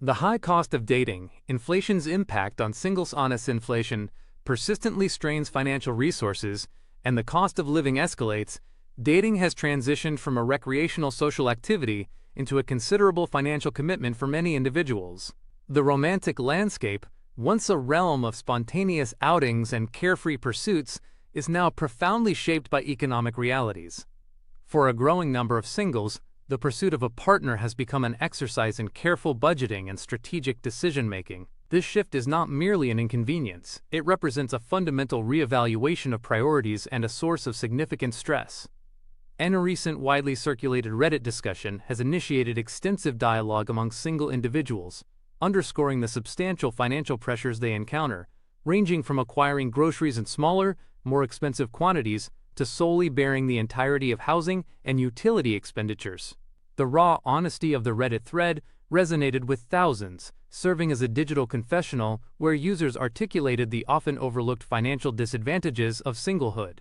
The high cost of dating, inflation's impact on singles. Honest inflation persistently strains financial resources, and the cost of living escalates. Dating has transitioned from a recreational social activity into a considerable financial commitment for many individuals. The romantic landscape, once a realm of spontaneous outings and carefree pursuits, is now profoundly shaped by economic realities. For a growing number of singles, the pursuit of a partner has become an exercise in careful budgeting and strategic decision-making. This shift is not merely an inconvenience, it represents a fundamental reevaluation of priorities and a source of significant stress. A recent widely circulated Reddit discussion has initiated extensive dialogue among single individuals, underscoring the substantial financial pressures they encounter, ranging from acquiring groceries in smaller, more expensive quantities to solely bearing the entirety of housing and utility expenditures. The raw honesty of the Reddit thread resonated with thousands, serving as a digital confessional where users articulated the often overlooked financial disadvantages of singlehood.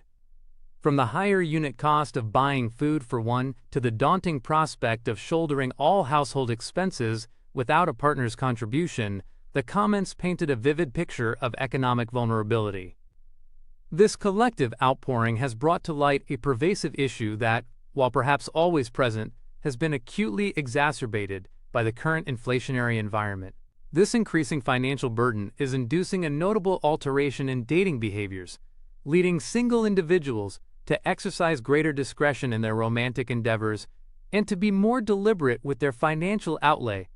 From the higher unit cost of buying food for one to the daunting prospect of shouldering all household expenses without a partner's contribution, the comments painted a vivid picture of economic vulnerability. This collective outpouring has brought to light a pervasive issue that, while perhaps always present, has been acutely exacerbated by the current inflationary environment. This increasing financial burden is inducing a notable alteration in dating behaviors, leading single individuals to exercise greater discretion in their romantic endeavors and to be more deliberate with their financial outlay.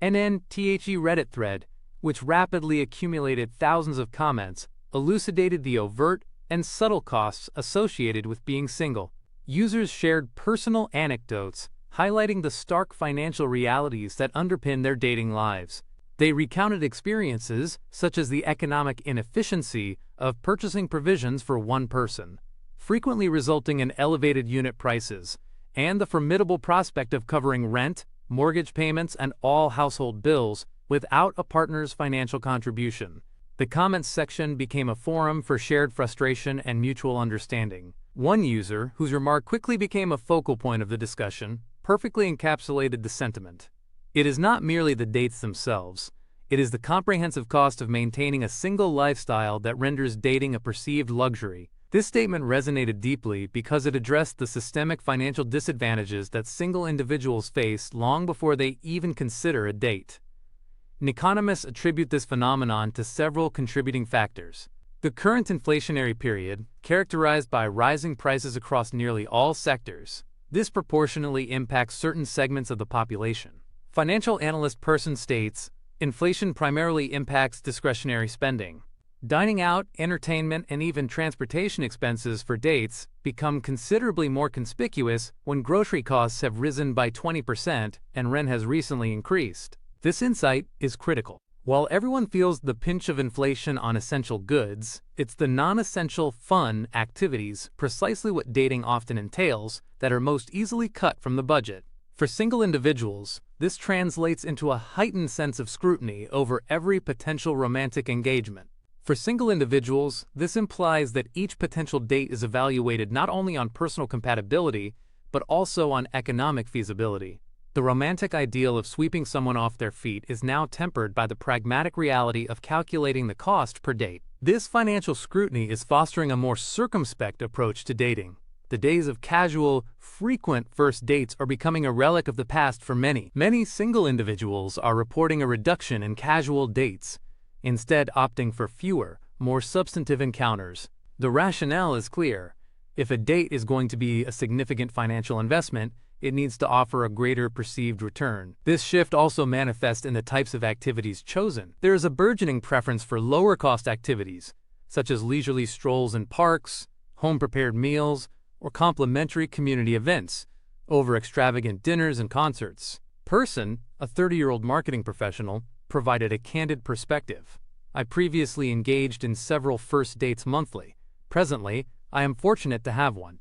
An NTHE Reddit thread, which rapidly accumulated thousands of comments, elucidated the overt and subtle costs associated with being single. Users shared personal anecdotes, highlighting the stark financial realities that underpin their dating lives. They recounted experiences such as the economic inefficiency of purchasing provisions for one person, frequently resulting in elevated unit prices, and the formidable prospect of covering rent, mortgage payments, and all household bills without a partner's financial contribution. The comments section became a forum for shared frustration and mutual understanding. One user, whose remark quickly became a focal point of the discussion, perfectly encapsulated the sentiment. It is not merely the dates themselves, it is the comprehensive cost of maintaining a single lifestyle that renders dating a perceived luxury. This statement resonated deeply because it addressed the systemic financial disadvantages that single individuals face long before they even consider a date. Economists attribute this phenomenon to several contributing factors. The current inflationary period, characterized by rising prices across nearly all sectors, disproportionately impacts certain segments of the population. Financial analyst Person states, inflation primarily impacts discretionary spending. Dining out, entertainment, and even transportation expenses for dates become considerably more conspicuous when grocery costs have risen by 20% and rent has recently increased. This insight is critical. While everyone feels the pinch of inflation on essential goods, it's the non-essential fun activities, precisely what dating often entails, that are most easily cut from the budget. For single individuals, this translates into a heightened sense of scrutiny over every potential romantic engagement. For single individuals, this implies that each potential date is evaluated not only on personal compatibility, but also on economic feasibility. The romantic ideal of sweeping someone off their feet is now tempered by the pragmatic reality of calculating the cost per date. This financial scrutiny is fostering a more circumspect approach to dating. The days of casual, frequent first dates are becoming a relic of the past for many. Many single individuals are reporting a reduction in casual dates, instead opting for fewer, more substantive encounters. The rationale is clear. If a date is going to be a significant financial investment, it needs to offer a greater perceived return. This shift also manifests in the types of activities chosen. There is a burgeoning preference for lower-cost activities, such as leisurely strolls in parks, home-prepared meals, or complimentary community events, over extravagant dinners and concerts. Person, a 30-year-old marketing professional, provided a candid perspective. I previously engaged in several first dates monthly. Presently, I am fortunate to have one.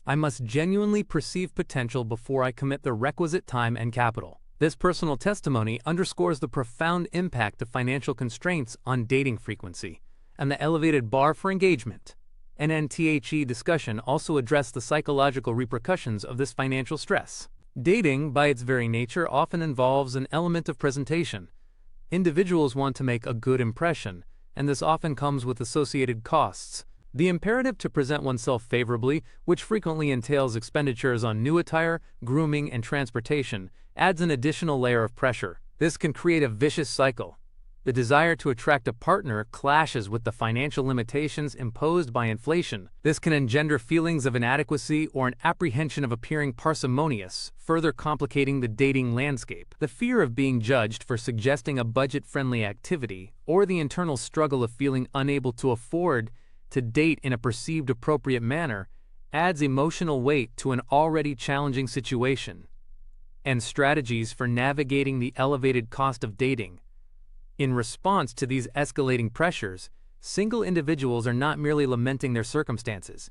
I must genuinely perceive potential before I commit the requisite time and capital. This personal testimony underscores the profound impact of financial constraints on dating frequency and the elevated bar for engagement. An NTHE discussion also addressed the psychological repercussions of this financial stress. Dating, by its very nature, often involves an element of presentation. Individuals want to make a good impression, and this often comes with associated costs. The imperative to present oneself favorably, which frequently entails expenditures on new attire, grooming, and transportation, adds an additional layer of pressure. This can create a vicious cycle. The desire to attract a partner clashes with the financial limitations imposed by inflation. This can engender feelings of inadequacy or an apprehension of appearing parsimonious, further complicating the dating landscape. The fear of being judged for suggesting a budget-friendly activity, or the internal struggle of feeling unable to afford to date in a perceived appropriate manner, adds emotional weight to an already challenging situation. And strategies for navigating the elevated cost of dating. In response to these escalating pressures, single individuals are not merely lamenting their circumstances.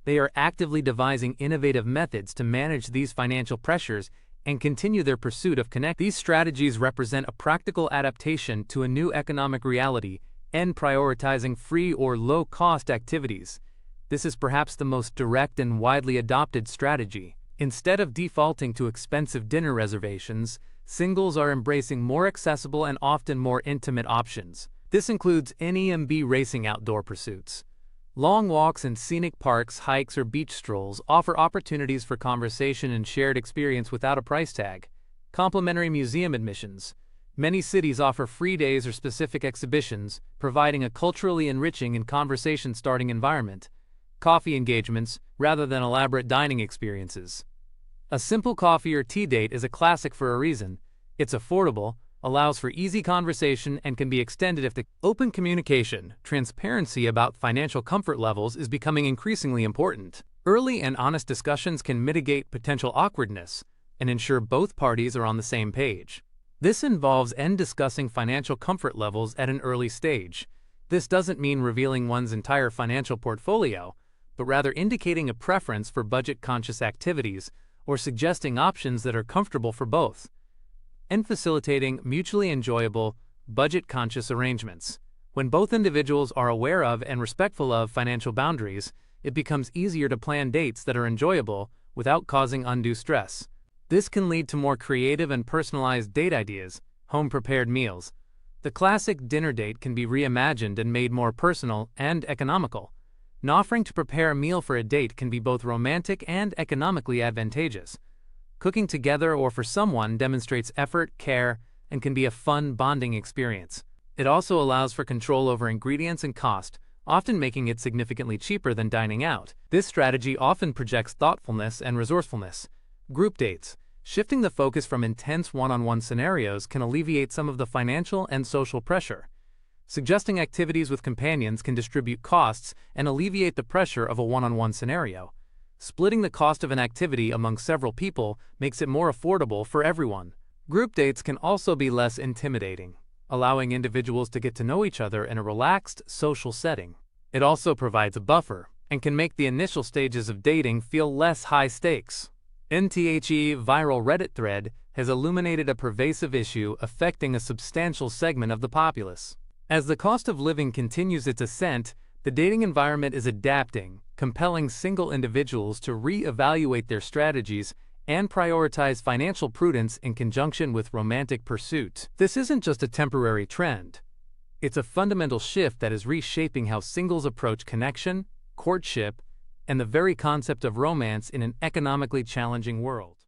They are actively devising innovative methods to manage these financial pressures and continue their pursuit of connect. These strategies represent a practical adaptation to a new economic reality and prioritizing free or low-cost activities. This is perhaps the most direct and widely adopted strategy. Instead of defaulting to expensive dinner reservations, singles are embracing more accessible and often more intimate options. This includes NEMB racing outdoor pursuits. Long walks in scenic parks, hikes, or beach strolls offer opportunities for conversation and shared experience without a price tag. Complimentary museum admissions. Many cities offer free days or specific exhibitions, providing a culturally enriching and conversation-starting environment. Coffee engagements, rather than elaborate dining experiences. A simple coffee or tea date is a classic for a reason. It's affordable, allows for easy conversation, and can be extended if the open communication, transparency about financial comfort levels is becoming increasingly important. Early and honest discussions can mitigate potential awkwardness and ensure both parties are on the same page. This involves discussing financial comfort levels at an early stage. This doesn't mean revealing one's entire financial portfolio, but rather indicating a preference for budget-conscious activities or suggesting options that are comfortable for both, and facilitating mutually enjoyable, budget-conscious arrangements. When both individuals are aware of and respectful of financial boundaries, it becomes easier to plan dates that are enjoyable without causing undue stress. This can lead to more creative and personalized date ideas, home-prepared meals. The classic dinner date can be reimagined and made more personal and economical. Offering to prepare a meal for a date can be both romantic and economically advantageous. Cooking together or for someone demonstrates effort, care, and can be a fun bonding experience. It also allows for control over ingredients and cost, often making it significantly cheaper than dining out. This strategy often projects thoughtfulness and resourcefulness. Group dates. Shifting the focus from intense one-on-one scenarios can alleviate some of the financial and social pressure. Suggesting activities with companions can distribute costs and alleviate the pressure of a one-on-one scenario. Splitting the cost of an activity among several people makes it more affordable for everyone. Group dates can also be less intimidating, allowing individuals to get to know each other in a relaxed, social setting. It also provides a buffer and can make the initial stages of dating feel less high stakes. NTHE viral Reddit thread has illuminated a pervasive issue affecting a substantial segment of the populace. As the cost of living continues its ascent, the dating environment is adapting, compelling single individuals to re-evaluate their strategies and prioritize financial prudence in conjunction with romantic pursuit. This isn't just a temporary trend. It's a fundamental shift that is reshaping how singles approach connection, courtship, and the very concept of romance in an economically challenging world.